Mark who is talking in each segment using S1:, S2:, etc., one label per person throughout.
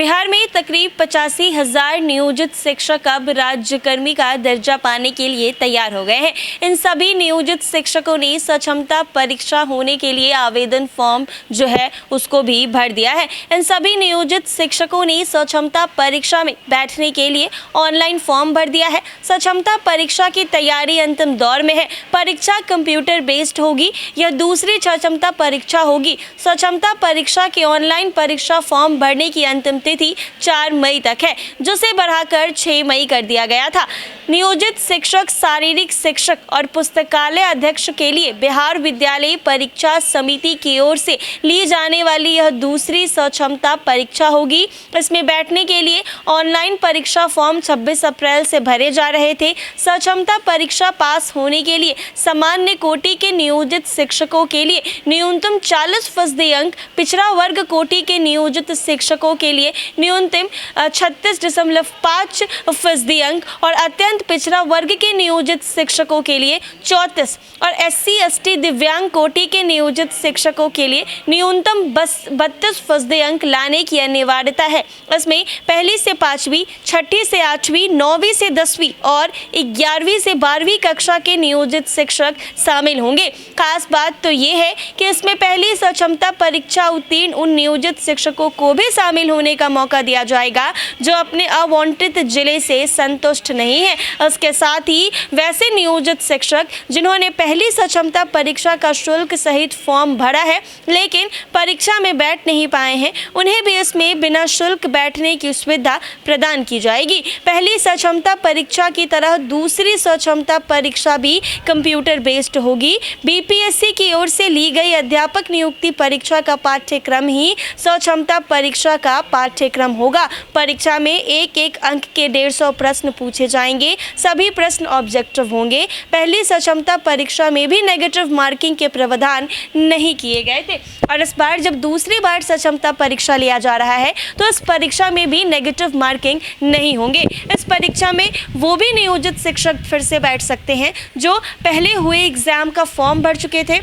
S1: बिहार में तकरीब 85,000 नियोजित शिक्षक अब राज्यकर्मी का दर्जा पाने के लिए तैयार हो गए हैं। इन सभी नियोजित शिक्षकों ने सक्षमता परीक्षा होने के लिए आवेदन फॉर्म जो है उसको भी भर दिया है। इन सभी नियोजित शिक्षकों ने सक्षमता परीक्षा में बैठने के लिए ऑनलाइन फॉर्म भर दिया है। सक्षमता परीक्षा की तैयारी अंतिम दौर में है। परीक्षा कंप्यूटर बेस्ड होगी या दूसरी सक्षमता परीक्षा होगी। सक्षमता परीक्षा के ऑनलाइन परीक्षा फॉर्म भरने की अंतिम तिथि 4 मई तक है, जिसे बढ़ाकर 6 मई कर दिया गया था। नियोजित शिक्षक, शारीरिक शिक्षक और पुस्तकालय अध्यक्ष के लिए बिहार विद्यालय परीक्षा समिति की ओर से ली जाने वाली यह दूसरी सक्षमता परीक्षा होगी। इसमें बैठने के लिए ऑनलाइन परीक्षा फॉर्म 26 अप्रैल से भरे जा रहे थे। सक्षमता परीक्षा पास होने के लिए सामान्य कोटि के नियोजित शिक्षकों के लिए न्यूनतम 40% अंक, पिछड़ा वर्ग कोटि के नियोजित शिक्षकों के लिए न्यूनतम 36.5% अंक और अत्यंत पिछड़ा वर्ग के नियोजित शिक्षकों के लिए 34 और SC/ST दिव्यांग कोटि के नियोजित शिक्षकों के लिए न्यूनतम 32% अंक लाने की अनिवार्यता है। इसमें पहली से 5वीं, छठी से 8वीं, 9वीं से 10वीं और 11वीं से 12वीं कक्षा के नियोजित शिक्षक शामिल होंगे। खास बात तो ये है कि इसमें पहली सक्षमता परीक्षा उत्तीर्ण उन नियोजित शिक्षकों को भी शामिल होने का मौका दिया जाएगा जो अपने अवांछित जिले से संतुष्ट नहीं है। इसके साथ ही वैसे नियोजित शिक्षक जिन्होंने पहली सक्षमता परीक्षा का शुल्क सहित फॉर्म भरा है लेकिन परीक्षा में बैठ नहीं पाए हैं, उन्हें भी इसमें बिना शुल्क बैठने की सुविधा प्रदान की जाएगी। पहली सक्षमता परीक्षा की तरह दूसरी सक्षमता परीक्षा भी कंप्यूटर बेस्ड होगी। BPSC की ओर से ली गई अध्यापक नियुक्ति परीक्षा का पाठ्यक्रम ही सक्षमता परीक्षा का पाठ्यक्रम होगा। परीक्षा में एक अंक के 150 प्रश्न पूछे जाएंगे। सभी प्रश्न ऑब्जेक्टिव होंगे। पहली सक्षमता परीक्षा में भी नेगेटिव मार्किंग के प्रावधान नहीं किए गए थे और इस बार जब दूसरी बार सक्षमता परीक्षा लिया जा रहा है तो इस परीक्षा में भी नेगेटिव मार्किंग नहीं होंगे। इस परीक्षा में वो भी नियोजित शिक्षक फिर से बैठ सकते हैं जो पहले हुए एग्जाम का फॉर्म भर चुके थे,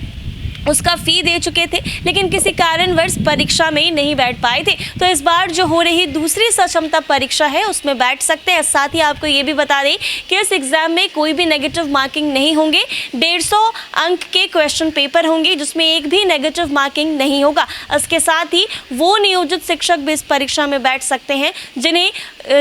S1: उसका फ़ी दे चुके थे लेकिन किसी कारणवश परीक्षा में नहीं बैठ पाए थे। तो इस बार जो हो रही दूसरी सक्षमता परीक्षा है उसमें बैठ सकते हैं। साथ ही आपको ये भी बता दें कि इस एग्ज़ाम में कोई भी नेगेटिव मार्किंग नहीं होंगे। 150 अंक के क्वेश्चन पेपर होंगे जिसमें एक भी नेगेटिव मार्किंग नहीं होगा। इसके साथ ही वो नियोजित शिक्षक भी इस परीक्षा में बैठ सकते हैं जिन्हें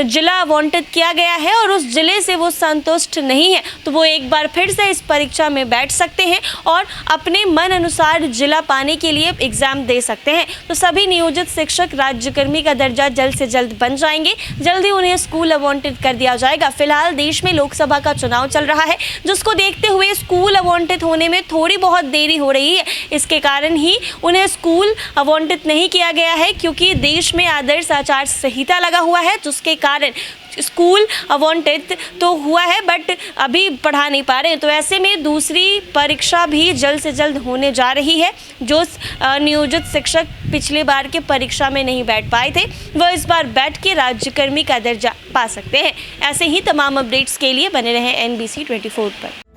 S1: जिला आवंटित किया गया है और उस जिले से वो संतुष्ट नहीं है, तो वो एक बार फिर से इस परीक्षा में बैठ सकते हैं और अपने मन अनुसार जिला पाने के लिए एग्जाम दे सकते हैं। तो सभी नियोजित शिक्षक राज्यकर्मी का दर्जा जल्द से जल्द बन जाएंगे। जल्दी उन्हें स्कूल आवंटित कर दिया जाएगा। फिलहाल देश में लोकसभा का चुनाव चल रहा है, जिसको देखते हुए स्कूल आवंटित होने में थोड़ी बहुत देरी हो रही है। इसके कारण ही उन्हें स्कूल आवंटित नहीं किया गया है क्योंकि देश में आदर्श आचार संहिता लगा हुआ है, जिसके कारण स्कूल आवंटित तो हुआ है बट अभी पढ़ा नहीं पा रहे। तो ऐसे में दूसरी परीक्षा भी जल्द से जल्द होने जा रही है। जो नियोजित शिक्षक पिछले बार के परीक्षा में नहीं बैठ पाए थे वह इस बार बैठ के राज्यकर्मी का दर्जा पा सकते हैं। ऐसे ही तमाम अपडेट्स के लिए बने रहें NBC 24 पर।